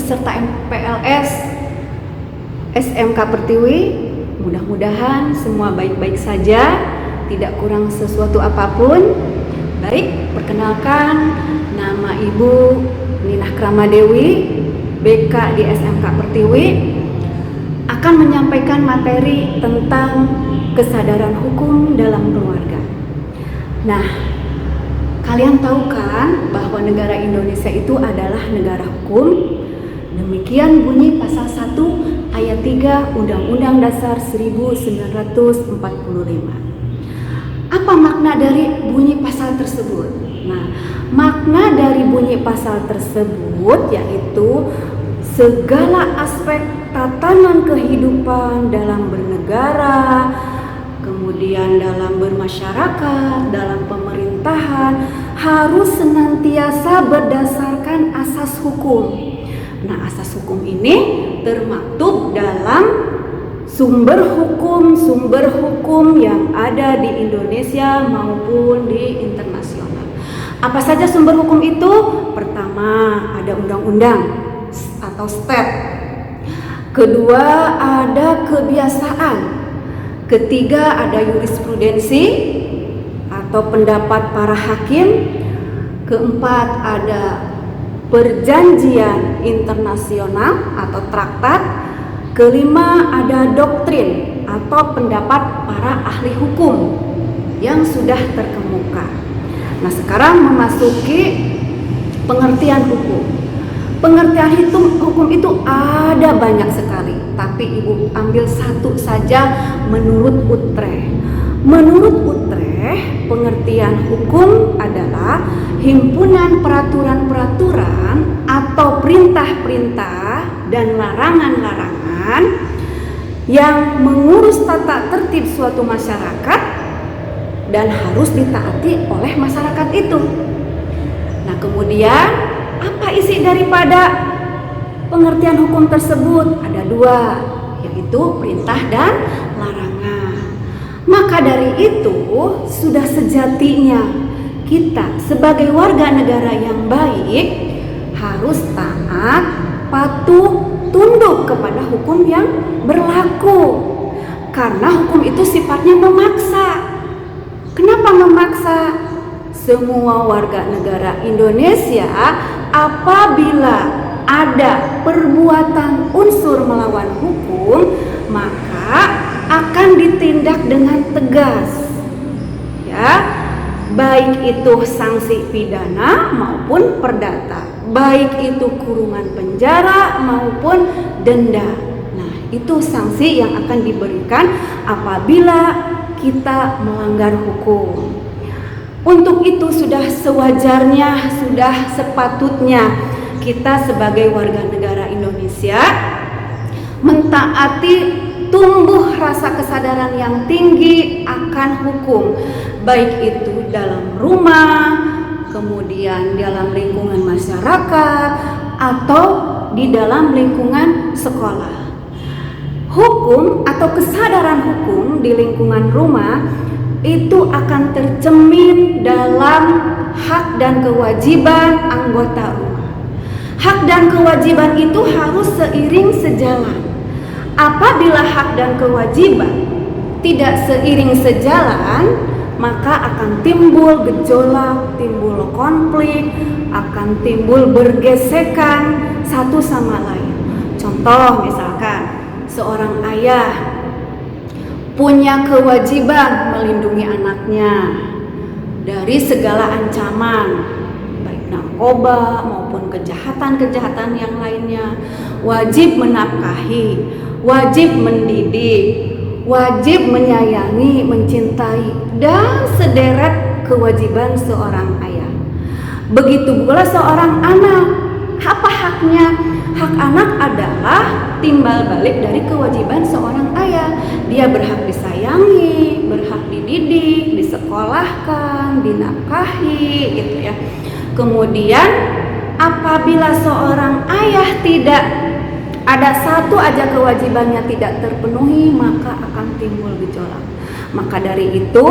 peserta MPLS SMK Pertiwi. Mudah-mudahan semua baik-baik saja, tidak kurang sesuatu apapun. Baik, perkenalkan, nama Ibu Ninah Kramadewi, BK di SMK Pertiwi, akan menyampaikan materi tentang kesadaran hukum dalam keluarga. Nah, kalian tahu kan bahwa negara Indonesia itu adalah negara hukum? Demikian bunyi pasal 1 ayat 3 Undang-Undang Dasar 1945. Apa makna dari bunyi pasal tersebut? Nah, makna dari bunyi pasal tersebut yaitu segala aspek tatanan kehidupan dalam bernegara, kemudian dalam bermasyarakat, dalam pemerintahan harus senantiasa berdasarkan asas hukum. Nah, asas hukum ini termaktub dalam sumber hukum yang ada di Indonesia maupun di internasional. Apa saja sumber hukum itu? Pertama, ada undang-undang atau step. Kedua, ada kebiasaan. Ketiga, ada jurisprudensi atau pendapat para hakim. Keempat, ada perjanjian internasional atau traktat. Kelima, ada doktrin atau pendapat para ahli hukum yang sudah terkemuka. Nah, sekarang memasuki pengertian hukum. Pengertian hukum itu ada banyak sekali, tapi Ibu ambil satu saja menurut Utrecht. Menurut Utrecht, pengertian hukum adalah himpunan peraturan-peraturan atau perintah-perintah dan larangan-larangan yang mengurus tata tertib suatu masyarakat dan harus ditaati oleh masyarakat itu. Nah, kemudian apa isi daripada pengertian hukum tersebut? Ada dua, yaitu perintah dan larangan. Maka dari itu sudah sejatinya kita sebagai warga negara yang baik harus taat, patuh, tunduk kepada hukum yang berlaku. Karena hukum itu sifatnya memaksa. Kenapa memaksa? Semua warga negara Indonesia apabila ada perbuatan unsur melawan hukum, maka akan ditindak dengan tegas. Ya, baik itu sanksi pidana maupun perdata, baik itu kurungan penjara maupun denda. Nah, itu sanksi yang akan diberikan apabila kita melanggar hukum. Untuk itu sudah sewajarnya, sudah sepatutnya kita sebagai warga negara Indonesia mentaati, tumbuh rasa kesadaran yang tinggi akan hukum, baik itu dalam rumah, kemudian dalam lingkungan masyarakat, atau di dalam lingkungan sekolah. Hukum atau kesadaran hukum di lingkungan rumah itu akan tercermin dalam hak dan kewajiban anggota rumah. Hak dan kewajiban itu harus seiring sejalan. Apabila hak dan kewajiban tidak seiring sejalan, maka akan timbul gejolak, timbul konflik, akan timbul bergesekan satu sama lain. Contoh misalkan seorang ayah punya kewajiban melindungi anaknya dari segala ancaman, baik narkoba maupun kejahatan-kejahatan yang lainnya. Wajib menafkahi, wajib mendidik, wajib menyayangi, mencintai, dan sederet kewajiban seorang ayah. Begitu pula seorang anak. Apa haknya? Hak anak adalah timbal balik dari kewajiban seorang ayah. Dia berhak disayangi, berhak dididik, disekolahkan, dinafkahi, gitu ya. Kemudian apabila seorang ayah tidak ada satu aja kewajibannya tidak terpenuhi, maka akan timbul gejolak. Maka dari itu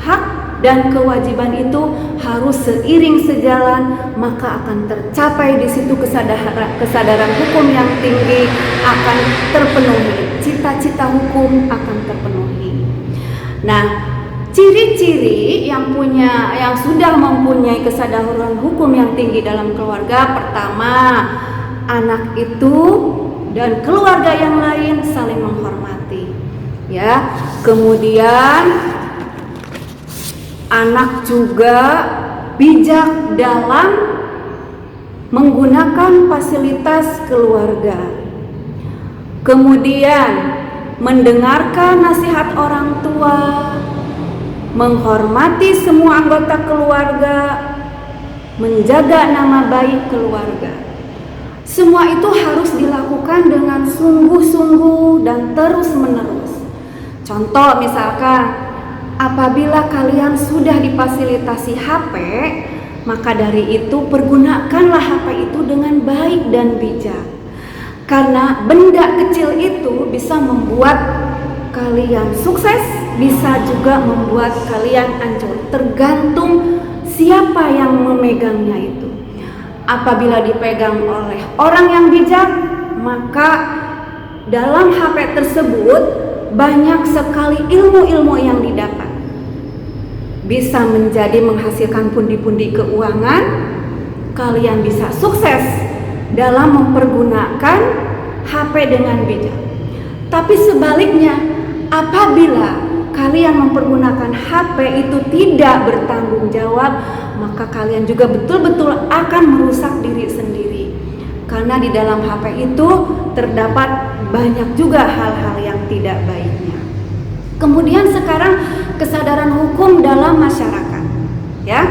hak dan kewajiban itu harus seiring sejalan, maka akan tercapai di situ kesadaran hukum yang tinggi akan terpenuhi, cita-cita hukum akan terpenuhi. Nah, ciri-ciri yang sudah mempunyai kesadaran hukum yang tinggi dalam keluarga, pertama, anak itu dan keluarga yang lain saling menghormati, ya. Kemudian anak juga bijak dalam menggunakan fasilitas keluarga. Kemudian mendengarkan nasihat orang tua, menghormati semua anggota keluarga, menjaga nama baik keluarga. Semua itu harus dilakukan dengan sungguh-sungguh dan terus-menerus. Contoh misalkan, apabila kalian sudah difasilitasi HP, maka dari itu pergunakanlah HP itu dengan baik dan bijak. Karena benda kecil itu bisa membuat kalian sukses, bisa juga membuat kalian hancur, tergantung siapa yang memegangnya itu. Apabila dipegang oleh orang yang bijak, maka dalam HP tersebut banyak sekali ilmu-ilmu yang didapat. Bisa menjadi menghasilkan pundi-pundi keuangan, kalian bisa sukses dalam mempergunakan HP dengan bijak. Tapi sebaliknya, apabila kalian mempergunakan HP itu tidak bertanggung jawab, maka kalian juga betul-betul akan merusak diri sendiri. Karena di dalam HP itu terdapat banyak juga hal-hal yang tidak baiknya. Kemudian sekarang kesadaran hukum dalam masyarakat, ya.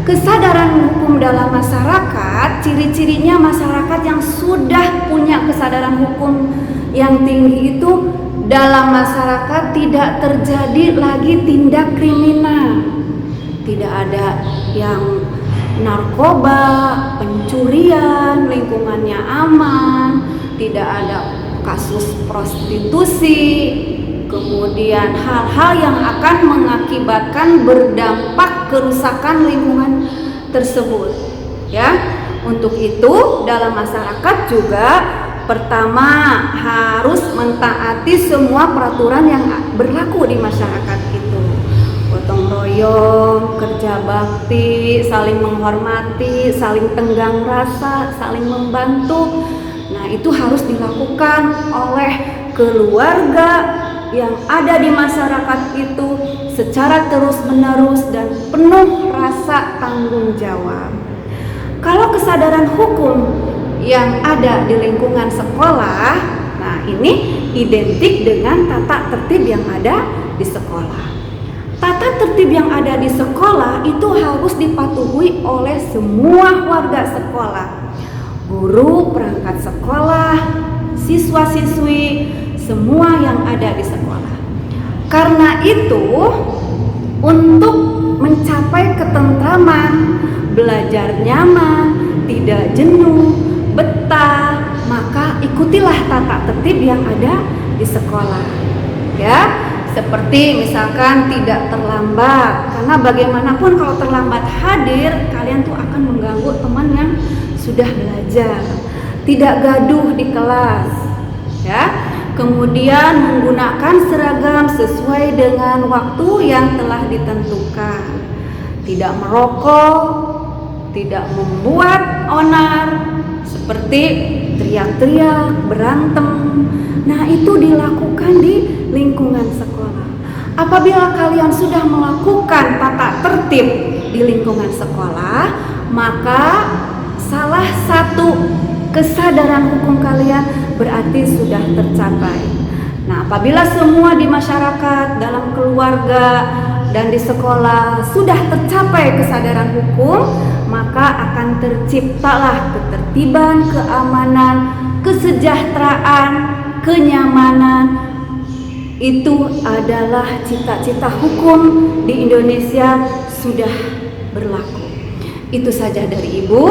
Kesadaran hukum dalam masyarakat, ciri-cirinya masyarakat yang sudah punya kesadaran hukum yang tinggi itu, dalam masyarakat tidak terjadi lagi tindak kriminal. Tidak ada yang narkoba, pencurian, lingkungannya aman, tidak ada kasus prostitusi, kemudian hal-hal yang akan mengakibatkan berdampak kerusakan lingkungan tersebut, ya. Untuk itu dalam masyarakat juga pertama harus mentaati semua peraturan yang berlaku di masyarakat itu. Gotong royong, kerja bakti, saling menghormati, saling tenggang rasa, saling membantu. Nah, itu harus dilakukan oleh keluarga yang ada di masyarakat itu secara terus-menerus dan penuh rasa tanggung jawab. Kalau kesadaran hukum yang ada di lingkungan sekolah, nah ini identik dengan tata tertib yang ada di sekolah. Tata tertib yang ada di sekolah itu harus dipatuhi oleh semua warga sekolah, guru, perangkat sekolah, siswa-siswi, semua yang ada di sekolah. Karena itu, untuk mencapai ketentraman, belajar nyaman, tidak jenuh, betah, maka ikutilah tata tertib yang ada di sekolah, ya. Seperti misalkan tidak terlambat, karena bagaimanapun kalau terlambat hadir, kalian tuh akan mengganggu teman yang sudah belajar. Tidak gaduh di kelas, ya. Kemudian menggunakan seragam sesuai dengan waktu yang telah ditentukan. Tidak merokok, tidak membuat onar, seperti teriak-teriak, berantem. Nah, itu dilakukan di lingkungan sekolah. Apabila kalian sudah melakukan tata tertib di lingkungan sekolah, maka salah satu kesadaran hukum kalian berarti sudah tercapai. Nah, apabila semua di masyarakat, dalam keluarga, dan di sekolah sudah tercapai kesadaran hukum, maka akan terciptalah ketertiban, keamanan, kesejahteraan, kenyamanan. Itu adalah cita-cita hukum di Indonesia sudah berlaku. Itu saja dari Ibu.